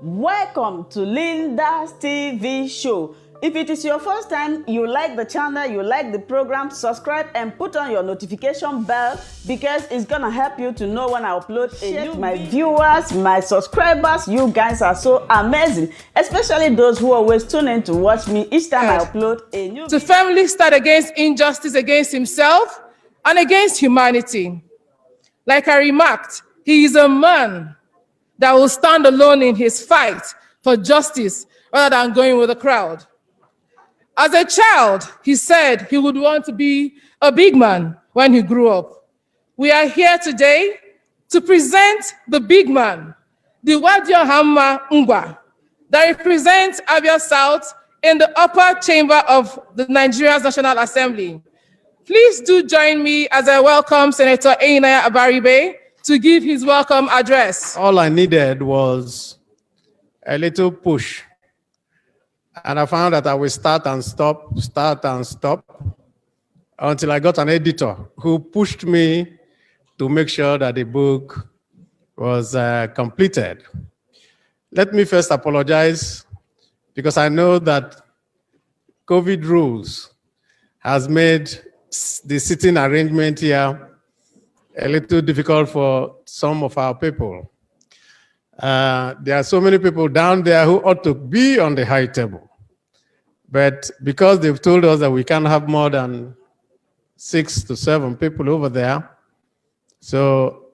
Welcome to Linda's TV show. If it is your first time, you like the channel, you like the program, subscribe and put on your notification bell because it's gonna help you to know when I upload a new video. My viewers, my subscribers, you guys are so amazing, especially those who always tune in to watch me each time I upload a new video. To firmly stand against injustice against himself and against humanity. Like I remarked, he is a man that will stand alone in his fight for justice rather than going with the crowd. As a child, he said he would want to be a big man when he grew up. We are here today to present the big man, the Wadiohama Ngwa, that represents Abia South in the upper chamber of the Nigeria's National Assembly. Please do join me as I welcome Senator Enyinnaya Abaribe to give his welcome address. All I needed was a little push. And I found that I would start and stop, until I got an editor who pushed me to make sure that the book was completed. Let me first apologize because I know that COVID rules has made the sitting arrangement here a little difficult for some of our people. There are so many people down there who ought to be on the high table. But because they've told us that we can't have more than 6 to 7 people over there, so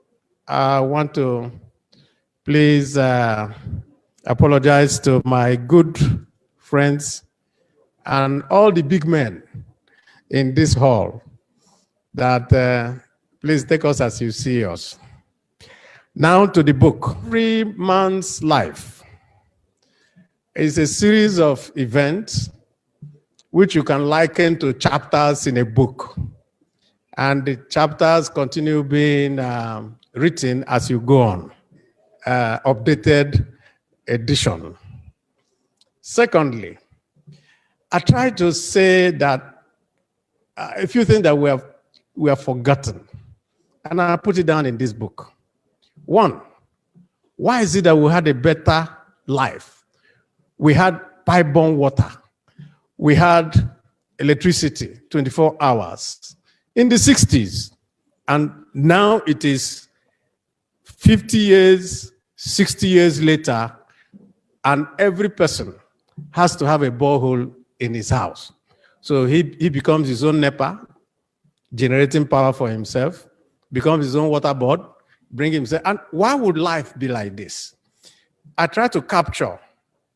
I want to please apologize to my good friends and all the big men in this hall that please take us as you see us. Now to the book. Every man's life is a series of events which you can liken to chapters in a book. And the chapters continue being written as you go on, updated edition. Secondly, I try to say that a few things that we have forgotten, and I put it down in this book. One, why is it that we had a better life? We had pipe-borne water. We had electricity 24 hours in the 60s. And now it is 50 years, 60 years later, and every person has to have a borehole in his house. So he becomes his own NEPA, generating power for himself, becomes his own water board, bring himself. And why would life be like this? I try to capture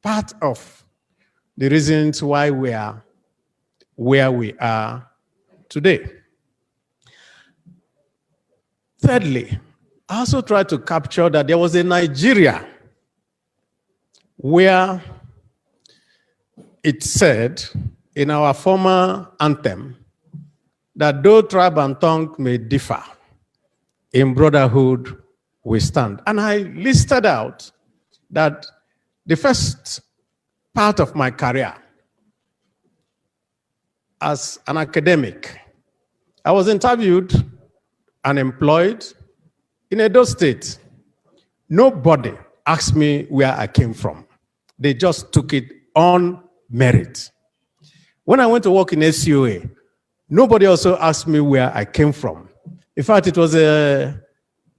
part of the reasons why we are where we are today. Thirdly, I also try to capture that there was a Nigeria where it said in our former anthem that though tribe and tongue may differ, in brotherhood we stand. And I listed out that the first part of my career as an academic, I was interviewed and employed in Edo State. Nobody asked me where I came from. They just took it on merit. When I went to work in SCOA, nobody also asked me where I came from. In fact, it was a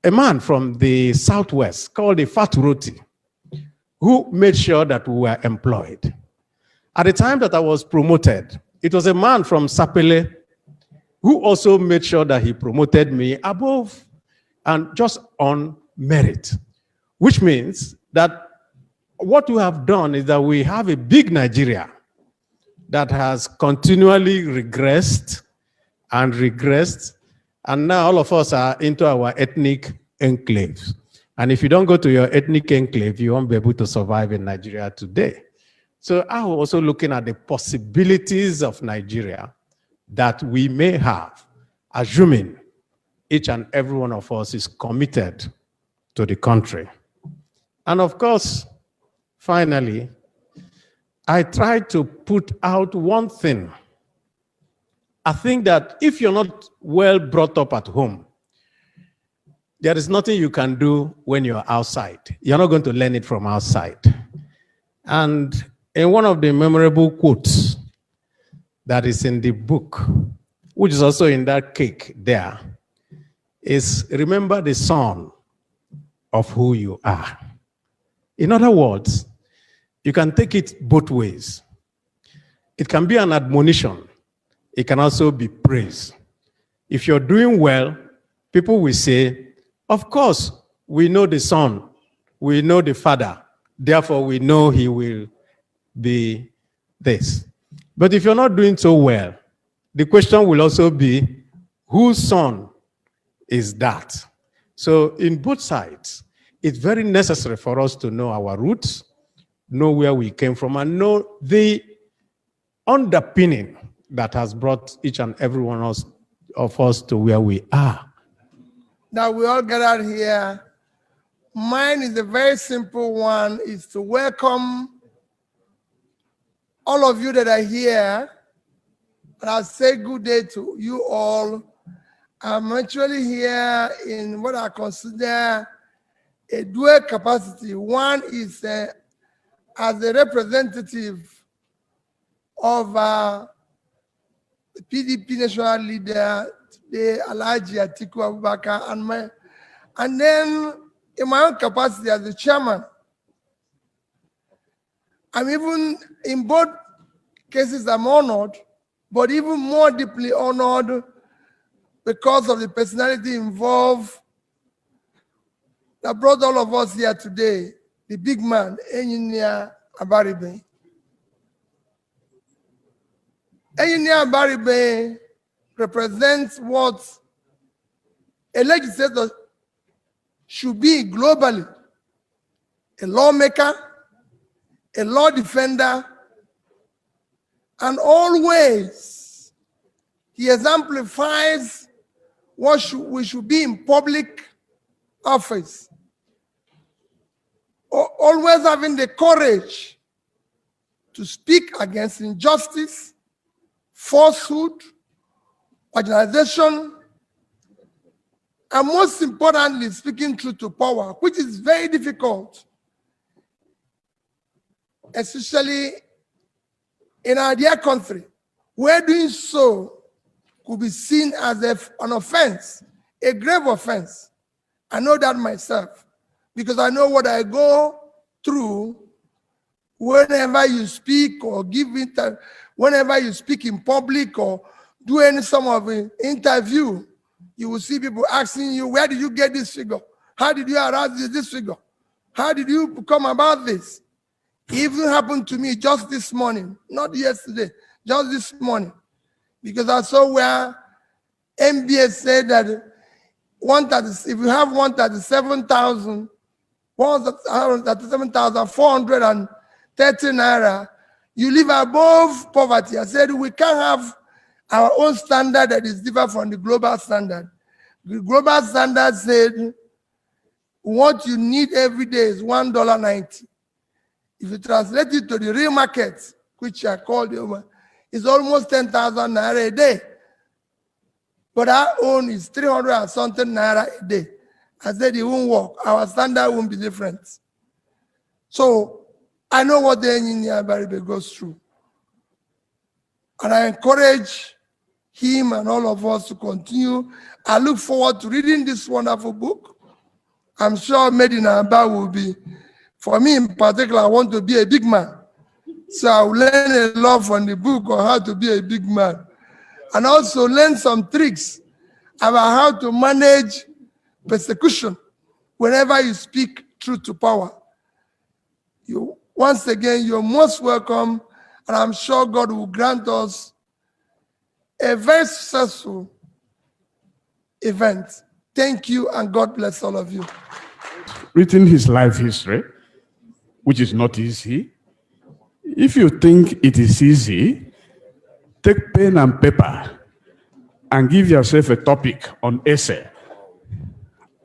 man from the Southwest called the Fat Roti who made sure that we were employed. At the time that I was promoted, it was a man from Sapele who also made sure that he promoted me above and just on merit, which means that what we have done is that we have a big Nigeria that has continually regressed and regressed, and now all of us are into our ethnic enclaves. And if you don't go to your ethnic enclave, you won't be able to survive in Nigeria today. So I was also looking at the possibilities of Nigeria that we may have, assuming each and every one of us is committed to the country. And of course, finally, I tried to put out one thing. I think that if you're not well brought up at home, there is nothing you can do when you're outside. You're not going to learn it from outside. And in one of the memorable quotes that is in the book, which is also in that cake there, is remember the son of who you are. In other words, you can take it both ways. It can be an admonition. It can also be praise. If you're doing well, people will say, of course, we know the son, we know the father, therefore we know he will be this. But if you're not doing so well, the question will also be, whose son is that? So in both sides, it's very necessary for us to know our roots, know where we came from, and know the underpinning that has brought each and every one of us to where we are. Now we all gathered here. Mine is a very simple one, is to welcome all of you that are here. And I'll say good day to you all. I'm actually here in what I consider a dual capacity. One is as a representative of the PDP national leader, the Alhaji Atiku Abubakar, and then in my own capacity as the chairman. I'm even, in both cases, I'm honored, but even more deeply honored because of the personality involved that brought all of us here today, the big man, Enyinnaya Abaribe. Enyinnaya Abaribe represents what a legislator should be globally: a lawmaker, a law defender, and always he exemplifies what we should be in public office. Always having the courage to speak against injustice, falsehood, marginalization, and most importantly, speaking truth to power, which is very difficult, especially in our dear country, where doing so could be seen as an offense, a grave offense. I know that myself, because I know what I go through whenever you speak or give interview, whenever you speak in public or do any some of an interview, you will see people asking you, where did you get this figure? How did you arrive at this figure? How did you come about this? It even happened to me just this morning, not yesterday, just this morning, because I saw where MBS said that if you have 137,430 naira, you live above poverty. I said, we can't have our own standard that is different from the global standard. The global standard said what you need every day is $1.90. If you translate it to the real market, which I call it's almost 10,000 naira a day. But our own is 300 and something naira a day. I said it won't work. Our standard won't be different. So I know what the Enyinnaya Abaribe goes through. And I encourage him and all of us to continue. I look forward to reading this wonderful book. I'm sure Made in Aba will be, for me in particular, I want to be a big man. So I'll learn a lot from the book on how to be a big man. And also learn some tricks about how to manage persecution whenever you speak truth to power. Once again, you're most welcome, and I'm sure God will grant us a very successful event. Thank you, and God bless all of you. Written his life history, which is not easy. If you think it is easy, take pen and paper and give yourself a topic on essay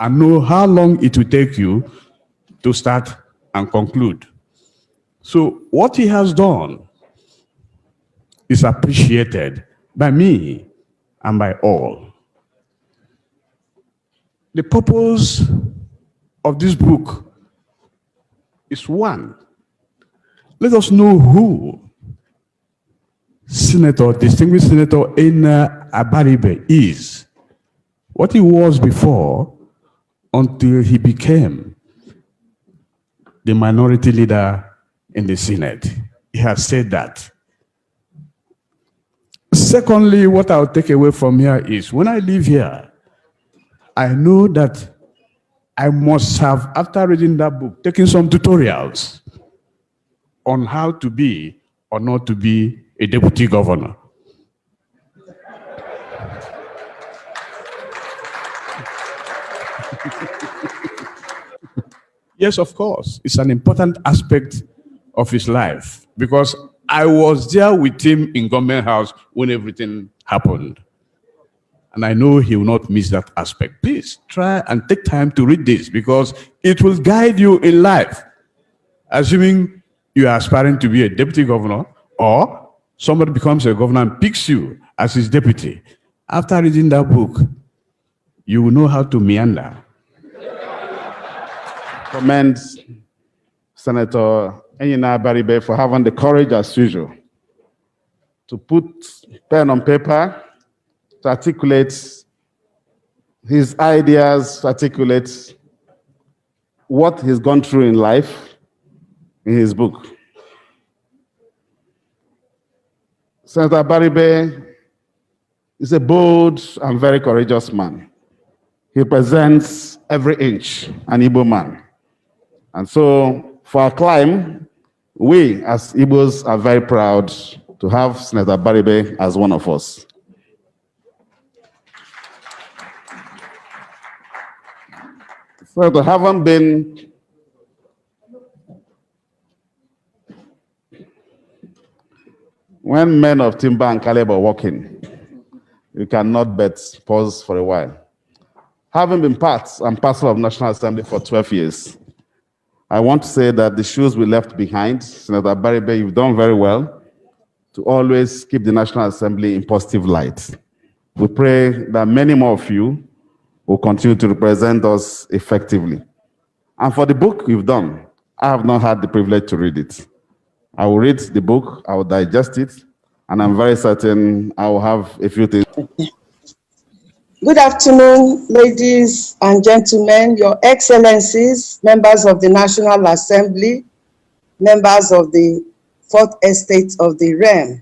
and know how long it will take you to start and conclude. So what he has done is appreciated by me and by all. The purpose of this book is one, let us know who distinguished Senator Enyinnaya Abaribe is, what he was before until he became the minority leader in the Senate. He has said that. Secondly, what I'll take away from here is when I leave here, I know that I must have, after reading that book, taken some tutorials on how to be or not to be a deputy governor. Yes, of course. It's an important aspect of his life because I was there with him in Government House when everything happened. And I know he will not miss that aspect. Please try and take time to read this because it will guide you in life. Assuming you are aspiring to be a deputy governor or somebody becomes a governor and picks you as his deputy. After reading that book, you will know how to meander. Commend Senator Enyinnaya Abaribe for having the courage, as usual, to put pen on paper, to articulate his ideas, to articulate what he's gone through in life in his book. Senator Abaribe is a bold and very courageous man. He represents every inch an Igbo man. And so, for our climb, we as Igbos are very proud to have Senator Abaribe as one of us. So, to having been when men of timber and caliber are walking, you cannot but pause for a while. Having been part and parcel of National Assembly for 12 years, I want to say that the shoes we left behind, Senator Abaribe, you've done very well to always keep the National Assembly in positive light. We pray that many more of you will continue to represent us effectively. And for the book you've done, I have not had the privilege to read it. I will read the book, I will digest it, and I'm very certain I will have a few things. Good afternoon, ladies and gentlemen, Your Excellencies, members of the National Assembly, members of the Fourth Estate of the Realm,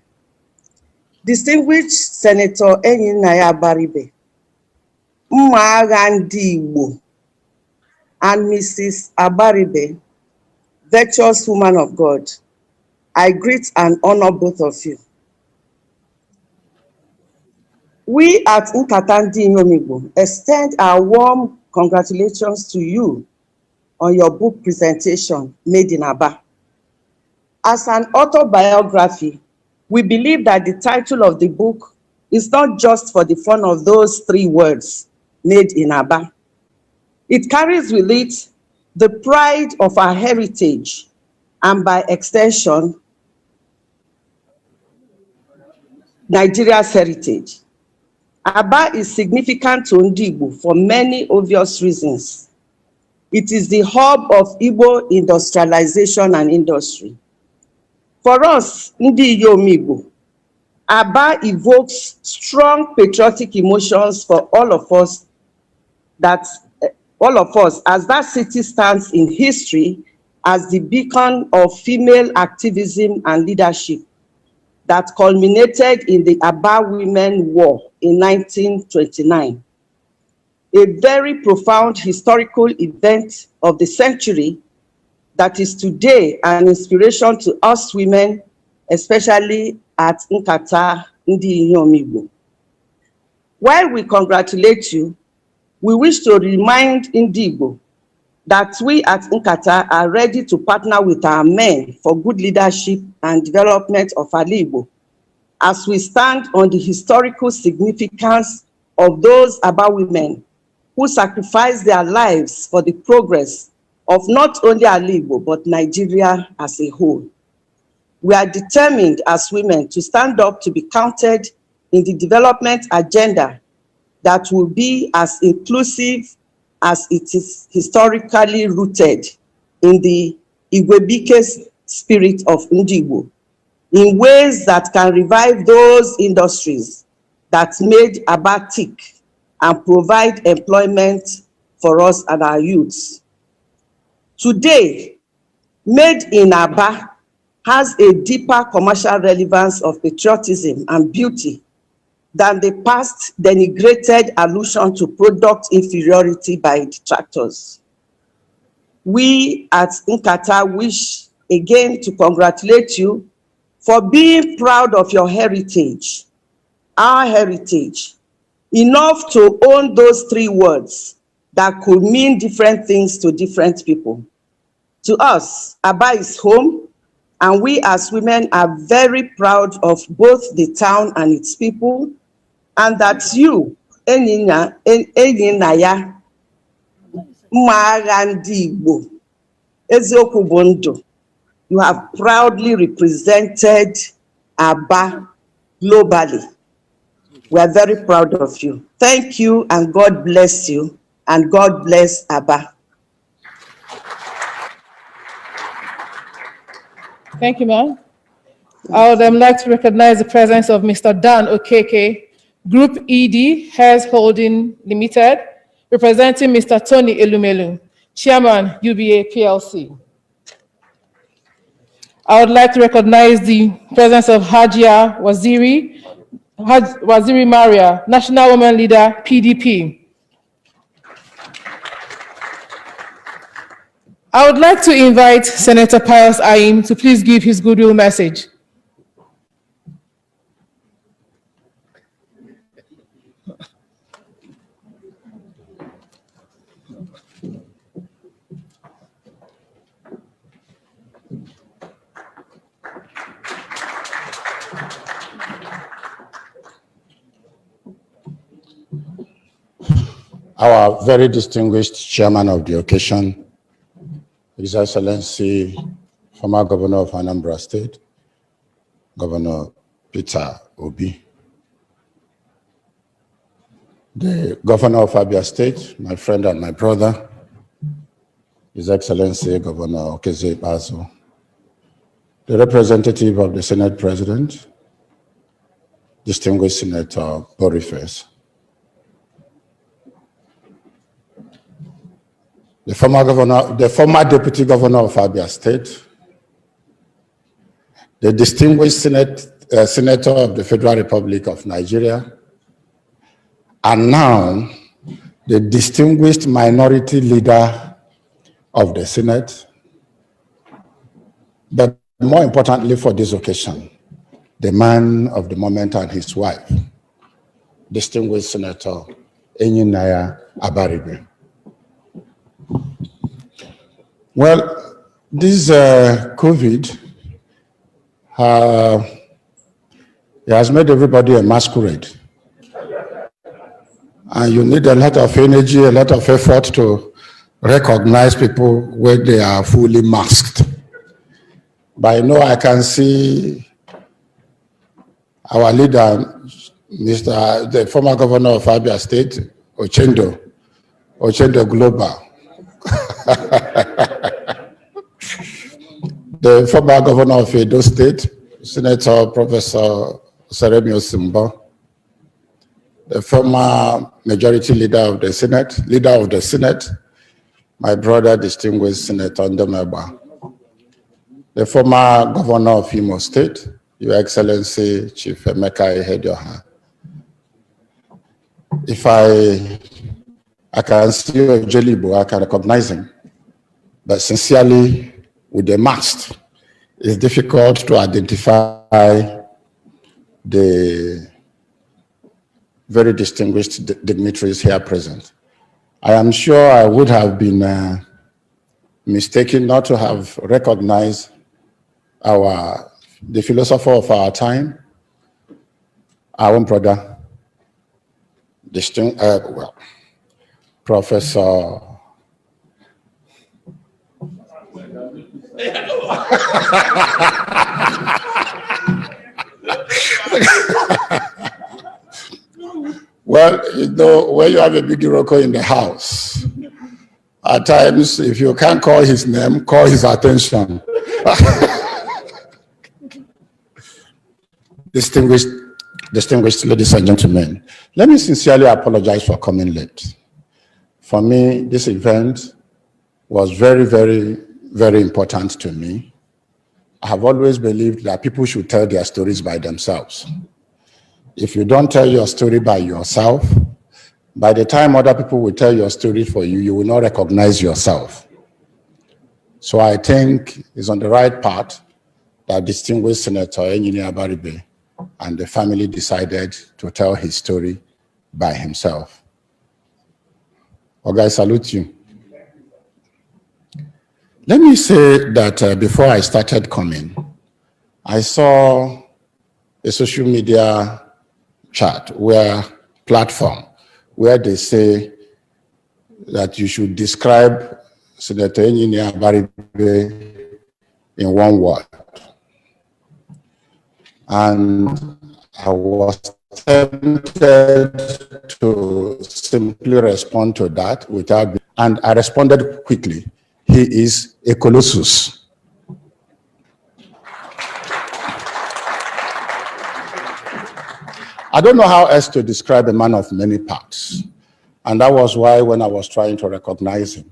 distinguished Senator Enyinnaya Abaribe, Mma Agha Ndị Igbo, and Mrs. Abaribe, virtuous woman of God. I greet and honor both of you. We at Nkata Ndị Inyom Igbo extend our warm congratulations to you on your book presentation made in Aba. As an autobiography, we believe that the title of the book is not just for the fun of those 3 words, made in Aba. It carries with it the pride of our heritage and by extension, Nigeria's heritage. Aba is significant to Ndị Igbo for many obvious reasons. It is the hub of Igbo industrialization and industry. For us, Ndị Inyom Igbo, Aba evokes strong patriotic emotions for all of us as that city stands in history as the beacon of female activism and leadership that culminated in the Aba Women War in 1929. A very profound historical event of the century that is today an inspiration to us women, especially at Nkata Ndị Inyom Igbo. While we congratulate you, we wish to remind Ndị Igbo that we at Nkata are ready to partner with our men for good leadership and development of Ala Igbo, as we stand on the historical significance of those Aba women who sacrificed their lives for the progress of not only Ala Igbo, but Nigeria as a whole. We are determined as women to stand up to be counted in the development agenda that will be as inclusive as it is historically rooted in the Igwebike's spirit of Ndigbo in ways that can revive those industries that made Aba tick and provide employment for us and our youths. Today, Made in Aba has a deeper commercial relevance of patriotism and beauty than the past denigrated allusion to product inferiority by detractors. We at Nkata wish again to congratulate you for being proud of your heritage, our heritage, enough to own those 3 words that could mean different things to different people. To us, Aba is home, and we as women are very proud of both the town and its people, and that you, Enyinnaya Abaribe, Eziokwu bụ ndụ, you have proudly represented Aba globally. We are very proud of you. Thank you, and God bless you, and God bless Aba. Thank you, ma'am. I would like to recognize the presence of Mr. Dan Okeke, Group ED, Hairs Holding Limited, representing Mr. Tony Elumelu, Chairman, UBA PLC. I would like to recognize the presence of Hajia Waziri Maria, National Women Leader, PDP. I would like to invite Senator Pius Ayim to please give his goodwill message. Our very distinguished chairman of the occasion, His Excellency, former Governor of Anambra State, Governor Peter Obi, the Governor of Abia State, my friend and my brother, His Excellency Governor Okeze Bazo, the representative of the Senate President, distinguished Senator Boniface, the former Deputy Governor of Abia State, the distinguished Senator of the Federal Republic of Nigeria, and now the distinguished minority leader of the Senate, but more importantly for this occasion, the man of the moment and his wife, distinguished Senator Enyinnaya Abaribe. Well, this COVID has made everybody a masquerade. And you need a lot of energy, a lot of effort to recognize people when they are fully masked. But I know I can see our leader, the former governor of Abia State, Ochendo Global. The former governor of Edo State, Senator Professor Seremio Simba, the former majority leader of the Senate, my brother, distinguished Senator Ndomeba, the former governor of Imo State, Your Excellency Chief Emeka Ihedioha. If I can see Jelibo, I can recognize him, but sincerely, with the mask, it's difficult to identify the very distinguished dignitaries here present. I am sure I would have been mistaken not to have recognized the philosopher of our time, our own brother, Professor well, you know, when you have a big Iroko in the house, at times, if you can't call his name, call his attention. Distinguished ladies and gentlemen, let me sincerely apologize for coming late. For me, this event was very, very, very important to me. I have always believed that people should tell their stories by themselves. If you don't tell your story by yourself, by the time other people will tell your story for you, you will not recognize yourself. So I think it's on the right path that distinguished Senator Enyinnaya Abaribe and the family decided to tell his story by himself. Okay, I salute you. Let me say that before I started coming, I saw a social media platform where they say that you should describe Senator Enyinnaya Abaribe in one word. And I was tempted to simply respond to that and I responded quickly. He is a colossus. I don't know how else to describe a man of many parts. And that was why when I was trying to recognize him,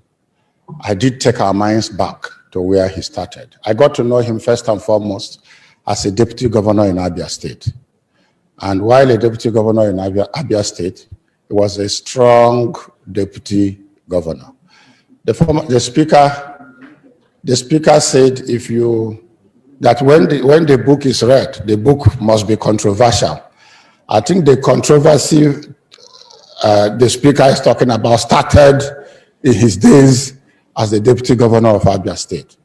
I did take our minds back to where he started. I got to know him first and foremost as a deputy governor in Abia State. And while a deputy governor in Abia State, he was a strong deputy governor. The speaker said that when the book is read, the book must be controversial. I think the controversy the speaker is talking about started in his days as the deputy governor of Abia State.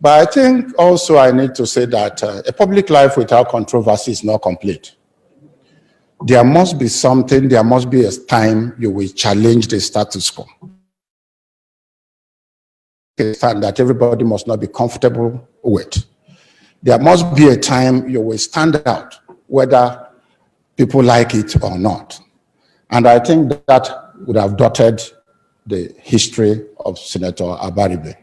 But I think also I need to say that a public life without controversy is not complete. There must be something, there must be a time you will challenge the status quo. That everybody must not be comfortable with. There must be a time you will stand out, whether people like it or not. And I think that would have dotted the history of Senator Abaribe.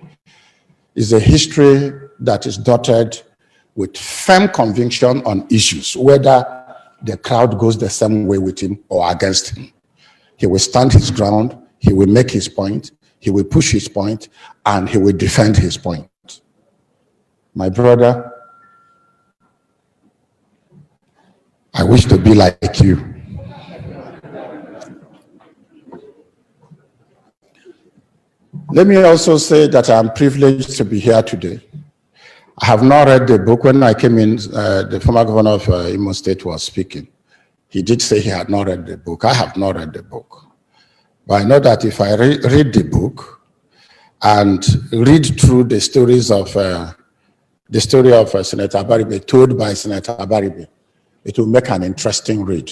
It's a history that is dotted with firm conviction on issues, whether the crowd goes the same way with him or against him. He will stand his ground, he will make his point, he will push his point, and he will defend his point. My brother, I wish to be like you. Let me also say that I'm privileged to be here today. I have not read the book. When I came in, the former governor of Imo State was speaking. He did say he had not read the book. I have not read the book. But I know that if I read the book and read through the stories of Senator Abaribe, told by Senator Abaribe, it will make an interesting read.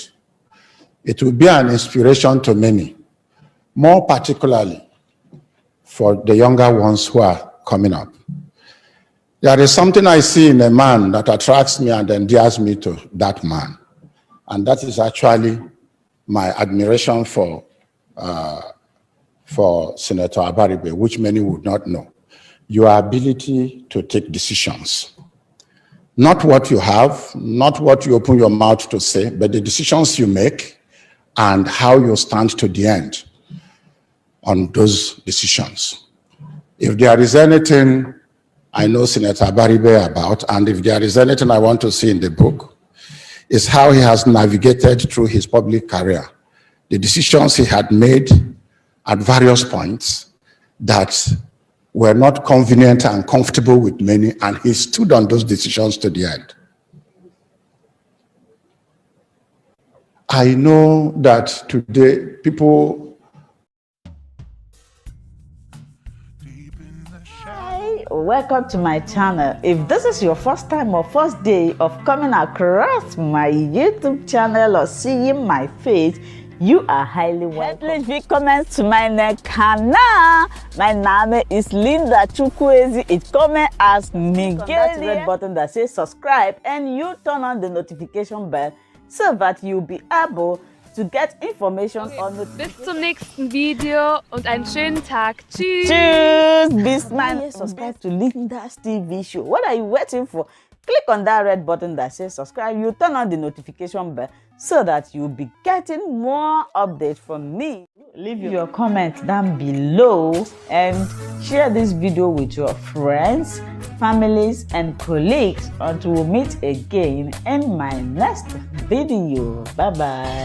It will be an inspiration to many, more particularly for the younger ones who are coming up. There is something I see in a man that attracts me and endears me to that man. And that is actually my admiration for Senator Abaribe, which many would not know. Your ability to take decisions. Not what you have, not what you open your mouth to say, but the decisions you make and how you stand to the end on those decisions. If there is anything I know Senator Abaribe about, and if there is anything I want to see in the book, is how he has navigated through his public career, the decisions he had made at various points that were not convenient and comfortable with many, and he stood on those decisions to the end. I know that today people welcome to my channel. If this is your first time or first day of coming across my YouTube channel or seeing my face, you are highly welcome. Please willkommen zu meinem Kanal. Mein Name ist Linda Chukwuezi. It comes as Nigerian. That red button that says subscribe and you turn on the notification bell so that you'll be able to get information on the Bis zum nächsten Video und einen schönen Tag. Tschüss. Tschüss. Bis man subscribe to Linda's TV show. What are you waiting for? Click on that red button that says subscribe. You turn on the notification bell so that you'll be getting more updates from me. Leave your comment down below and share this video with your friends, families, and colleagues until we meet again in my next video. Bye bye.